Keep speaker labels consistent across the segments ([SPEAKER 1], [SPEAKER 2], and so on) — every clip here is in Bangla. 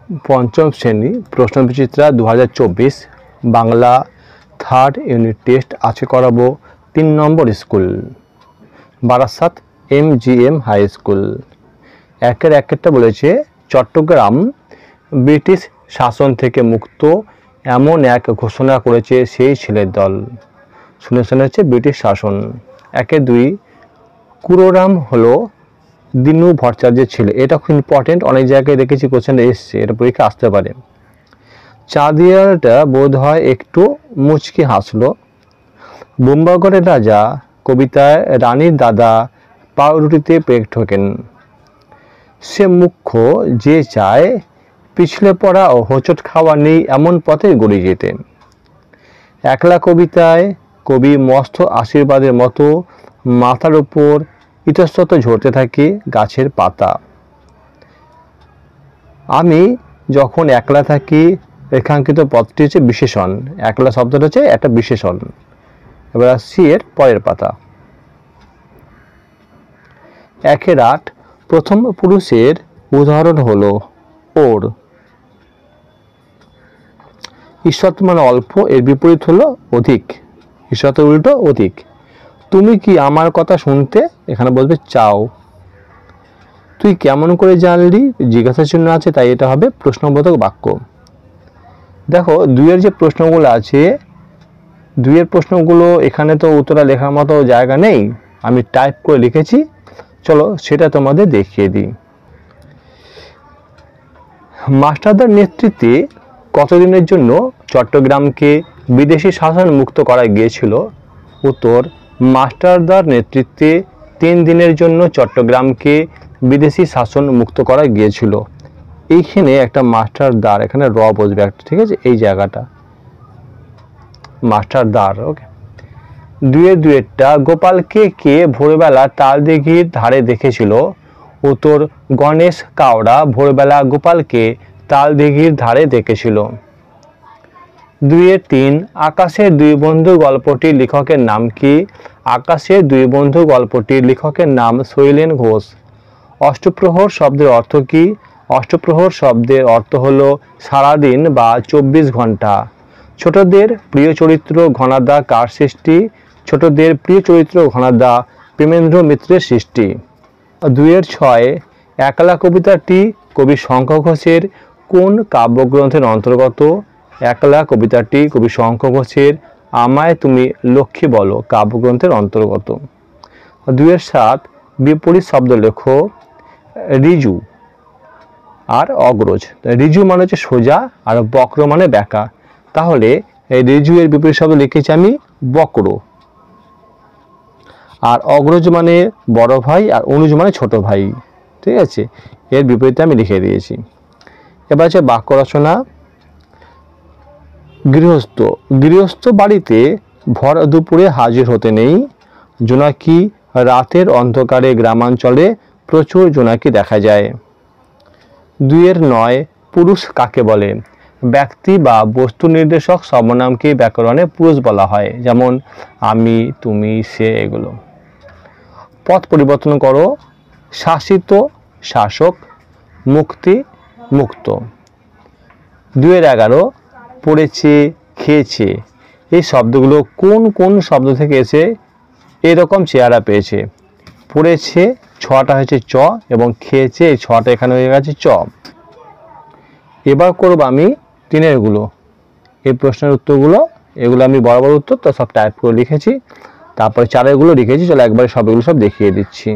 [SPEAKER 1] পঞ্চম শ্রেণী প্রশ্নবিচিত্রা 2024 বাংলা থার্ড ইউনিট টেস্ট আজকে করাবো 3 নম্বর school Barasat MGM high school. একটা বলেছে চট্টগ্রাম ব্রিটিশ শাসন থেকে মুক্ত এমন এক ঘোষণা করেছে সেই ছেলের দল। শুনেছেন হচ্ছে ব্রিটিশ শাসন। 2 কুরোরাম হলো দিনু ভট্টাচার্যের ছেলে। এটা খুব ইম্পর্টেন্ট, অনেক জায়গায় দেখেছি কোশ্চেন এসছে, এটা পরীক্ষা আসতে পারে। চাঁদিয়াটা বোধ হয় একটু মুচকি হাসলো। বোম্বাগড়ের রাজা কবিতায় রানীর দাদা পাউরুটিতে পেট ঠোকেন। সে মুখ্য যে চায় পিছলে পড়া ও হোঁচট খাওয়া নেই এমন পথে গড়িয়ে যেতে। একলা কবিতায় কবি মস্ত আশীর্বাদের মতো মাথার উপর ইতস্তত ঝরতে থাকে গাছের পাতা। আমি যখন একলা থাকি রেখাঙ্কিত পদটি হচ্ছে বিশেষণ। একলা শব্দটা হচ্ছে একটা বিশেষণ। এবার আসছি এর পরের পাতা। 8 প্রথম পুরুষের উদাহরণ হলো ওর। ঈষৎ মানে অল্প, এর বিপরীত হলো অধিক। ঈষৎ উল্টো অধিক। তুমি কি আমার কথা শুনতে, এখানে বলবে চাও। তুই কেমন করে জানলি, জিজ্ঞাসা চিহ্ন আছে, তাই এটা হবে প্রশ্নবোধক বাক্য। দেখো 2 এর যে প্রশ্নগুলো আছে, 2 এর প্রশ্নগুলো এখানে তো উত্তরা লেখার মতো জায়গা নেই, আমি টাইপ করে লিখেছি, চলো সেটা তোমাদের দেখিয়ে দিই। মাস্টারদার নেতৃত্বে কতদিনের জন্য চট্টগ্রামকে বিদেশি শাসন মুক্ত করা গিয়েছিল? উত্তর, মাস্টারদার নেতৃত্বে 3 দিনের জন্য চট্টগ্রামকে বিদেশি শাসন মুক্ত করা গিয়েছিল। এইখানে একটা মাস্টারদার, এখানে র বসবে একটা, ঠিক আছে, এই জায়গাটা মাস্টারদার। ওকে। 2 গোপালকে কে ভোরবেলা তালদিঘির ধারে দেখেছিল? উত্তর, গণেশ কাওড়া ভোরবেলা গোপালকে তালদিঘির ধারে দেখেছিল। 2 আকাশের 2 বন্ধু গল্পটির লেখকের নাম কি? আকাশের 2 বন্ধু গল্পটির লেখকের নাম শৈলেন ঘোষ। অষ্টপ্রহর শব্দের অর্থ কি? অষ্টপ্রহর শব্দের অর্থ হলো সারাদিন বা 24 ঘন্টা। ছোটদের প্রিয় চরিত্র ঘনাদা কার সৃষ্টি? ছোটদের প্রিয় চরিত্র ঘনাদা প্রেমেন্দ্র মিত্রের সৃষ্টি। 2 একলা কবিতাটি কবি শঙ্খ ঘোষের কোন কাব্যগ্রন্থের অন্তর্গত? একলা কবিতাটি কবি শঙ্খ ঘোষের আমায় তুমি লক্ষ্মী বলো কাব্যগ্রন্থের অন্তর্গত। 2 বিপরীত শব্দ লেখো। ঋজু আর অগ্রজ। ঋজু মানে হচ্ছে সোজা আর বক্র মানে ব্যাকা। তাহলে এই ঋজু এর বিপরীত শব্দ লিখেছি আমি বক্র। আর অগ্রজ মানে বড় ভাই আর অনুজ মানে ছোট ভাই, ঠিক আছে, এর বিপরীতে আমি লিখে দিয়েছি। এবার হচ্ছে বাক্য রচনা। গৃহস্থ। গৃহস্থ বাড়িতে ভর দুপুরে হাজির হতে নেই। জোনাকি রাতের অন্ধকারে গ্রামাঞ্চলে প্রচুর জোনাকি দেখা যায়। 2 পুরুষ কাকে বলে? ব্যক্তি বা বস্তু নির্দেশক সর্বনামকে ব্যাকরণে পুরুষ বলা হয়, যেমন আমি, তুমি, সে, এগুলো। পদ পরিবর্তন করো। শাসিত শাসক, মুক্তি মুক্ত। 2 পড়েছে খেয়েছে, এই শব্দগুলো কোন কোন শব্দ থেকে এসে এরকম চেহারা পেয়েছে? পড়েছে 6টা হয়েছে চ এবং খেয়েছে এই 6টা এখানে হয়ে গেছে চ। এবার করব আমি 3 গুলো, এই প্রশ্নের উত্তরগুলো, এগুলো আমি বরাবর উত্তর তো সব টাইপ করে লিখেছি। তারপরে 4 গুলো লিখেছি, চলো একবারে সবগুলো সব দেখিয়ে দিচ্ছি।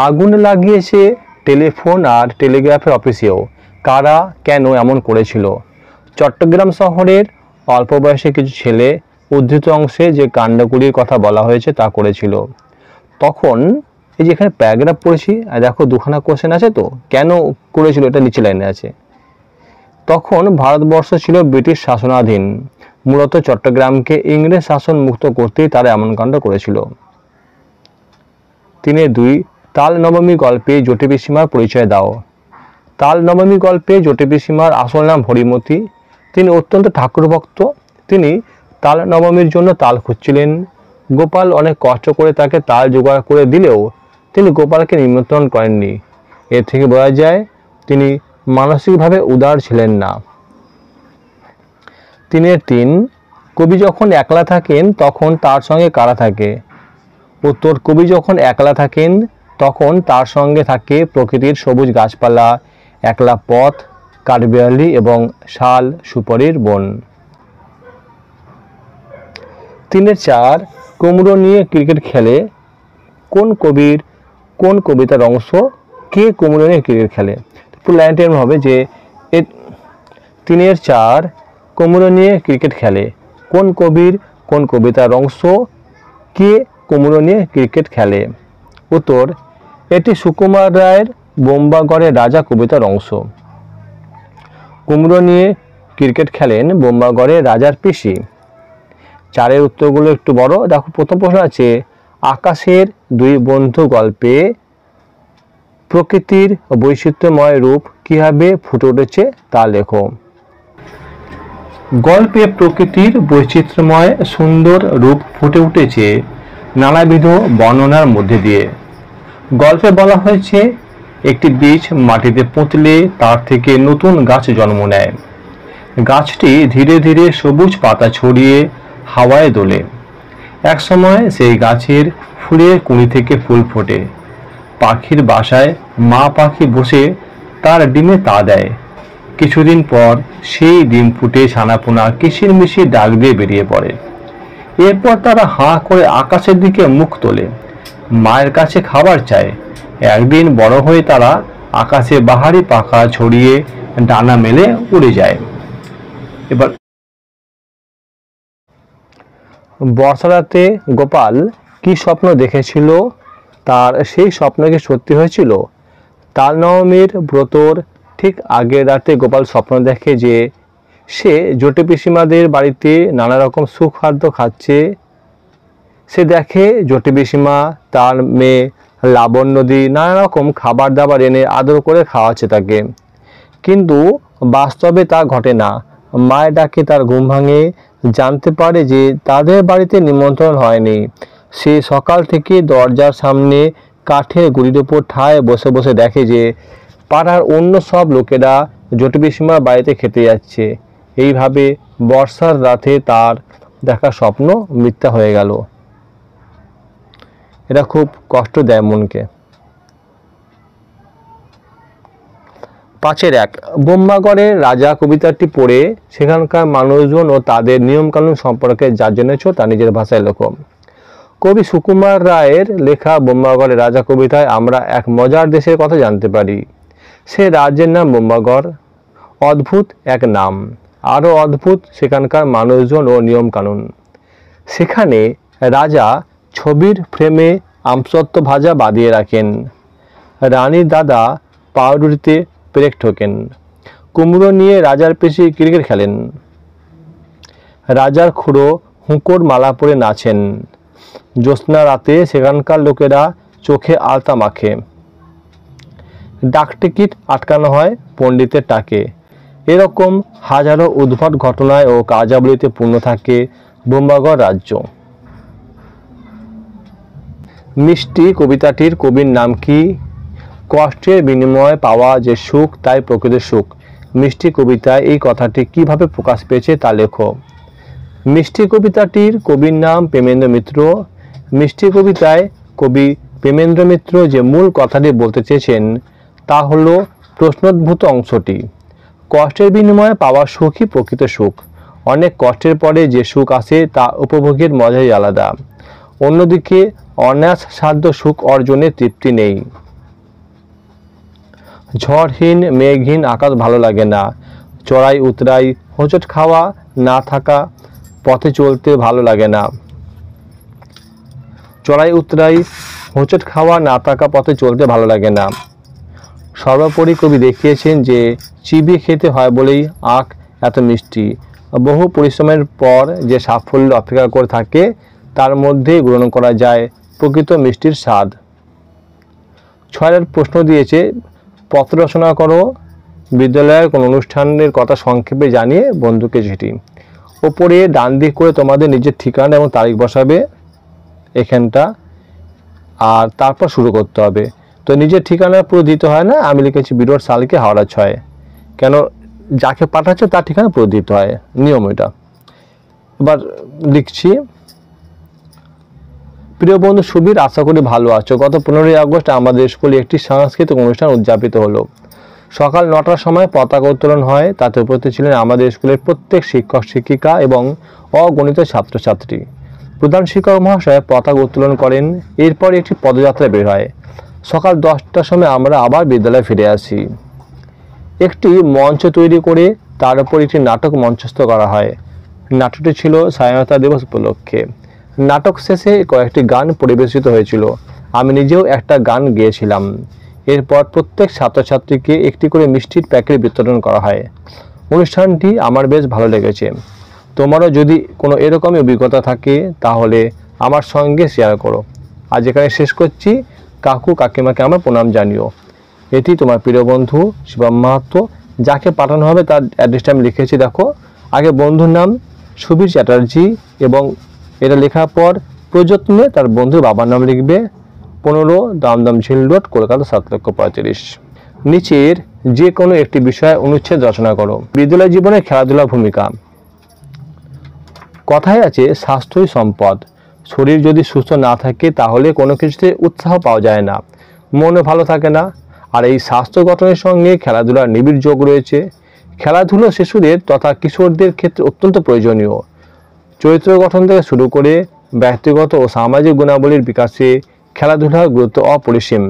[SPEAKER 1] আগুন লাগিয়েছে টেলিফোন আর টেলিগ্রাফের অফিসেও, কারা কেন এমন করেছিল? চট্টগ্রাম শহরের অল্প বয়সে কিছু ছেলে উদ্ধৃত অংশে যে কাণ্ডগুলির কথা বলা হয়েছে তা করেছিল। তখন এই যে এখানে প্যারাগ্রাফ পড়েছি, আর দেখো 2খানা কোশ্চেন আছে, তো কেন করেছিল এটা নিচে লাইনে আছে। তখন ভারতবর্ষ ছিল ব্রিটিশ শাসনাধীন, মূলত চট্টগ্রামকে ইংরেজ শাসন মুক্ত করতেই তারা এমন কাণ্ড করেছিল। 3 তাল নবমী গল্পে জটি পিসিমার পরিচয় দাও। তাল নবমী গল্পে জটি পিসিমার আসল নাম হরিমতি। তিনি অত্যন্ত ঠাকুর ভক্ত। তিনি তাল নবমীর জন্য তাল খুঁজছিলেন। গোপাল অনেক কষ্ট করে তাকে তাল জোগাড় করে দিলেও তিনি গোপালকে নিমন্ত্রণ করেননি। এর থেকে বোঝা যায় তিনি মানসিকভাবে উদার ছিলেন না। 3 কবি যখন একলা থাকেন তখন তার সঙ্গে কারা থাকে? উত্তর, কবি যখন একলা থাকেন তখন তার সঙ্গে থাকে প্রকৃতির সবুজ গাছপালা, একলা পথ, কাঠবিড়ালি এবং শাল সুপারির বন। 3-4 কুমড়ো নিয়ে ক্রিকেট খেলে কোন কবির কোন কবিতার অংশ? কে কুমড়ো নিয়ে ক্রিকেট খেলে? পুরো লাইনটা এমন হবে যে 3-4 কুমড়ো নিয়ে ক্রিকেট খেলে কোন কবির কোন কবিতার অংশ? কে কুমড়ো নিয়ে ক্রিকেট খেলে? উত্তর, এটি সুকুমার রায়ের বোম্বাগড়ের রাজা কবিতার অংশ। কুমড়ো নিয়ে ক্রিকেট খেলেন বোম্বাগড়ের রাজার পিসি। 4 উত্তরগুলো একটু বড়। দেখো, প্রথম প্রশ্ন আছে, আকাশের 2 বন্ধু গল্পে প্রকৃতির বৈচিত্র্যময় রূপ কিভাবে ফুটে উঠেছে তা লেখো। গল্পে প্রকৃতির বৈচিত্র্যময় সুন্দর রূপ ফুটে উঠেছে নানাবিধ বর্ণনার মধ্যে দিয়ে। গল্পে বলা হয়েছে, একটি বীজ মাটিতে পুঁতলে তার থেকে নতুন গাছ জন্ম নেয়। গাছটি ধীরে ধীরে সবুজ পাতা ছড়িয়ে হাওয়ায় দোলে। একসময় সেই গাছের ফুলের কুঁড়ি থেকে ফুল ফোটে। পাখির বাসায় মা পাখি বসে তার ডিমে তা দেয়। কিছুদিন পর সেই ডিম ফুটে ছানাপোনা কিচিরমিচির ডাক দিয়ে বেরিয়ে পড়ে। এরপর তারা হাঁ করে আকাশের দিকে মুখ তোলে, মায়ের কাছে খাবার চায়। একদিন বড় হয়ে তারা আকাশে বাহারি পাখা ছড়িয়ে ডানা মেলে উড়ে যায়। এবার বর্ষারাতে গোপাল কি স্বপ্ন দেখেছিল, তার সেই স্বপ্ন কি সত্যি হয়েছিল? তালনবমীর ব্রতর ঠিক আগের রাতে গোপাল স্বপ্ন দেখে যে সে জটি পিসিমাদের বাড়িতে নানা রকম সুখাদ্য খাচ্ছে। সে দেখে জটি পিসিমা তার মেয়ে লাবণ্যদি নানা রকম খাবার দাবার এনে আদর করে খাওয়াচ্ছে তাকে, কিন্তু বাস্তবে তা ঘটে না। মায়ের ডাকে তার ঘুম ভাঙে, জানতে পারে যে তাদের বাড়িতে নিমন্ত্রণ হয়নি। সে সকাল থেকে দরজার সামনে কাঠের গুঁড়ির ওপর ঠায় বসে বসে দেখে যে পাড়ার অন্য সব লোকেরা জটি পিসিমার বাড়িতে খেতে যাচ্ছে। এইভাবে বর্ষার রাতে তার দেখা স্বপ্ন মিথ্যা হয়ে গেল। এটা খুব কষ্ট দেয় মনকে। 5-1 বোম্বাগড়ের রাজা কবিতাটি পড়ে সেখানকার মানুষজন ও তাদের নিয়মকানুন সম্পর্কে যা জেনেছ তা নিজের ভাষায় লেখো। কবি সুকুমার রায়ের লেখা বোম্বাগড়ের রাজা কবিতায় আমরা এক মজার দেশের কথা জানতে পারি। সে রাজ্যের নাম বোম্বাগড়। অদ্ভুত এক নাম, আরও অদ্ভুত সেখানকার মানুষজন ও নিয়মকানুন। সেখানে রাজা ছবির ফ্রেমে আমসত্ত্ব ভাজা বাঁধিয়ে রাখেন। রানীর দাদা পাউরুটিতে পেরেক ঠোকেন। কুমড়ো নিয়ে রাজার পিসি ক্রিকেট খেলেন। রাজার খুড়ো হুঁকোর মালা পরে নাচেন। জ্যোৎস্না রাতে সেখানকার লোকেরা চোখে আলতা মাখে। ডাকটিকিট আটকানো হয় পণ্ডিতের টাকে। এরকম হাজারো উদ্ভট ঘটনায় ও কার্যাবলীতে পূর্ণ থাকে বোম্বাগড় রাজ্য। মিষ্টি কবিতাটির কবির নাম কি? কষ্টের বিনিময়ে পাওয়া যে সুখ তাই প্রকৃতির সুখ। মিষ্টি কবিতায় এই কথাটি কিভাবে প্রকাশ পেয়েছে তা লেখো। মিষ্টি কবিতাটির কবির নাম প্রেমেন্দ্র মিত্র। মিষ্টি কবিতায় কবি প্রেমেন্দ্র মিত্র যে মূল কথাটি বলতে চেয়েছেন তা হলো প্রশ্নোদ্ভূত অংশটি। কষ্টের বিনিময়ে পাওয়া সুখই প্রকৃত সুখ। অনেক কষ্টের পরে যে সুখ আসে তা উপভোগের মজাই আলাদা। অন্যদিকে অনায়াস সাধ্য সুখ অর্জনে তৃপ্তি নেই। ঝড়হীন মেঘহীন আকাশ ভালো লাগে না। চড়াই উতরাই হোঁচট খাওয়া না থাকা পথে চলতে ভালো লাগে না। চড়াই উতরাই হোঁচট খাওয়া না থাকা পথে চলতে ভালো লাগে না। সর্বোপরি কবি দেখিয়েছেন যে চিবিয়ে খেতে হয় বলেই আখ এত মিষ্টি। বহু পরিশ্রমের পর যে সাফল্য অপেক্ষা করে থাকে তার মধ্যেই গ্রহণ করা যায় প্রকৃত মিষ্টির স্বাদ। 6 প্রশ্ন দিয়েছে, পত্র রচনা করো। বিদ্যালয়ের কোনো অনুষ্ঠানের কথা সংক্ষেপে জানিয়ে বন্ধুকে চিঠি। ওপরে ডান দিক করে তোমাদের নিজের ঠিকানা এবং তারিখ বসাবে এখানটা, আর তারপর শুরু করতে হবে। তো নিজের ঠিকানা পুরো দিতে হয় না, আমি লিখেছি বিরোধ সালকে হাওড়া 6। কেন যাকে পাঠাচ্ছে তার ঠিকানা পুরো দিতে হয়, নিয়ম এটা। এবার লিখছি, প্রিয় বন্ধু সুবীর, আশা করি ভালো আছো। গত 15ই আগস্ট আমাদের স্কুলে একটি সাংস্কৃতিক অনুষ্ঠান উদযাপিত হলো। সকাল 9টার সময় পতাকা উত্তোলন হয়। তাতে উপস্থিত ছিলেন আমাদের স্কুলের প্রত্যেক শিক্ষক শিক্ষিকা এবং অগণিত ছাত্রছাত্রী। প্রধান শিক্ষক মহাশয় পতাকা উত্তোলন করেন। এরপর একটি পদযাত্রা বের হয়। সকাল 10টার সময় আমরা আবার বিদ্যালয়ে ফিরে আসি। একটি মঞ্চ তৈরি করে তার উপর একটি নাটক মঞ্চস্থ করা হয়। নাটকটি ছিল স্বাধীনতা দিবস উপলক্ষে। নাটক শেষে কয়েকটি গান পরিবেশিত হয়েছিল। আমি নিজেও একটা গান গেয়েছিলাম। এরপর প্রত্যেক ছাত্রছাত্রীকে একটি করে মিষ্টির প্যাকেট বিতরণ করা হয়। অনুষ্ঠানটি আমার বেশ ভালো লেগেছে। তোমারও যদি কোনো এরকমই অভিজ্ঞতা থাকে তাহলে আমার সঙ্গে শেয়ার করো। আজ এখানে শেষ করছি। কাকু কাকিমাকে আমার প্রণাম জানিও। এটি তোমার প্রিয় বন্ধু শিবম মাহাতো। যাকে পাঠানো হবে তার অ্যাড্রেসটা আমি লিখেছি, দেখো। আগে বন্ধুর নাম সুবীর চ্যাটার্জি, এবং এটা লেখার পর প্রযত্নে তার বন্ধুর বাবার নাম লিখবে। 15 দমদম ঝিল রোড, কলকাতা 7,45,000। নিচের যে কোনো একটি বিষয়ে অনুচ্ছেদ রচনা করো। বিদ্যালয় জীবনে খেলাধুলার ভূমিকা। কথায় আছে স্বাস্থ্যই সম্পদ। শরীর যদি সুস্থ না থাকে তাহলে কোনো কিছুতে উৎসাহ পাওয়া যায় না, মনও ভালো থাকে না। আর এই স্বাস্থ্য গঠনের সঙ্গে খেলাধুলার নিবিড় যোগ রয়েছে। খেলাধুলো শিশুদের তথা কিশোরদের ক্ষেত্রে অত্যন্ত প্রয়োজনীয়। চরিত্র গঠন থেকে শুরু করে ব্যক্তিগত ও সামাজিক গুণাবলীর বিকাশে খেলাধুলার গুরুত্ব অপরিসীম।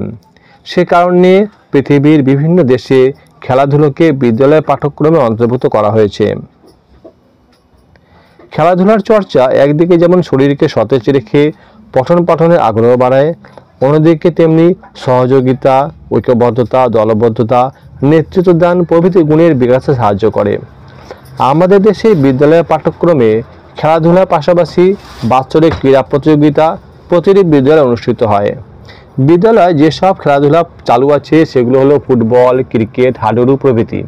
[SPEAKER 1] সে কারণে পৃথিবীর বিভিন্ন দেশে খেলাধুলোকে বিদ্যালয়ের পাঠ্যক্রমে অন্তর্ভুক্ত করা হয়েছে। খেলাধুলার চর্চা একদিকে যেমন শরীরকে সতেজ রেখে পঠন পাঠনের আগ্রহ বাড়ায়, অন্যদিকে তেমনি সহযোগিতা, ঐক্যবদ্ধতা, দলবদ্ধতা, নেতৃত্বদান প্রভৃতি গুণের বিকাশে সাহায্য করে। আমাদের দেশে বিদ্যালয়ের পাঠ্যক্রমে খেলাধুলার পাশাপাশি বাৎসরিক ক্রীড়া প্রতিযোগিতা প্রতিটি বিদ্যালয়ে অনুষ্ঠিত হয়। বিদ্যালয়ে যেসব খেলাধুলা চালু আছে সেগুলো হলো ফুটবল, ক্রিকেট, হাডুডু প্রভৃতি।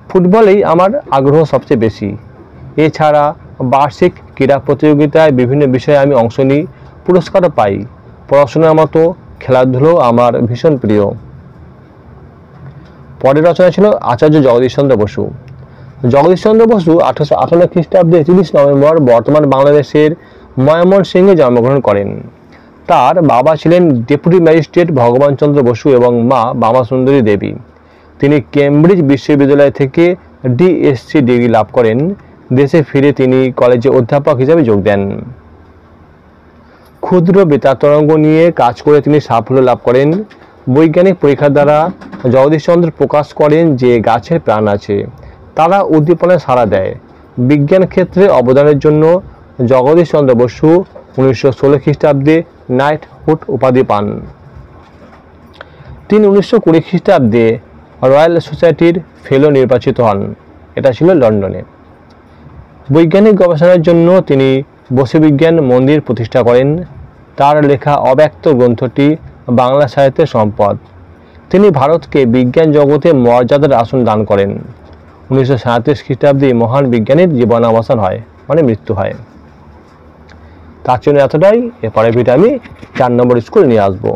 [SPEAKER 1] ফুটবলেই আমার আগ্রহ সবচেয়ে বেশি। এছাড়া বার্ষিক ক্রীড়া প্রতিযোগিতায় বিভিন্ন বিষয়ে আমি অংশ নিই, পুরস্কারও পাই। পড়াশোনার মতো খেলাধুলো আমার ভীষণ প্রিয়। পরের রচনা ছিল আচার্য জগদীশচন্দ্র বসু। জগদীশচন্দ্র বসু 1858 খ্রিস্টাব্দে 30 নভেম্বর বর্তমান বাংলাদেশের ময়মনসিংহে জন্মগ্রহণ করেন। তার বাবা ছিলেন ডেপুটি ম্যাজিস্ট্রেট ভগবানচন্দ্র বসু এবং মা বামাসুন্দরী দেবী। তিনি কেমব্রিজ বিশ্ববিদ্যালয় থেকে ডিএসসি ডিগ্রি লাভ করেন। দেশে ফিরে তিনি কলেজে অধ্যাপক হিসেবে যোগ দেন। ক্ষুদ্র বেতার তরঙ্গ নিয়ে কাজ করে তিনি সাফল্য লাভ করেন। বৈজ্ঞানিক পরীক্ষার দ্বারা জগদীশচন্দ্র প্রকাশ করেন যে গাছের প্রাণ আছে, তারা উদ্দীপনায় সাড়া দেয়। বিজ্ঞান ক্ষেত্রে অবদানের জন্য জগদীশচন্দ্র বসু 1916 খ্রিস্টাব্দে নাইটহুড উপাধি পান। তিনি 1920 খ্রিস্টাব্দে রয়্যাল সোসাইটির ফেলো নির্বাচিত হন। এটা ছিল লন্ডনে। বৈজ্ঞানিক গবেষণার জন্য তিনি বসুবিজ্ঞান মন্দির প্রতিষ্ঠা করেন। তার লেখা অব্যক্ত গ্রন্থটি বাংলা সাহিত্যের সম্পদ। তিনি ভারতকে বিজ্ঞান জগতে মর্যাদার আসন দান করেন। 1937 খ্রিস্টাব্দে মহান বিজ্ঞানীর জীবনাবসান হয়, মানে মৃত্যু হয়। তার জন্য এতটাই। এরপরে ভিডিও আমি 4 নম্বর স্কুল নিয়ে আসবো।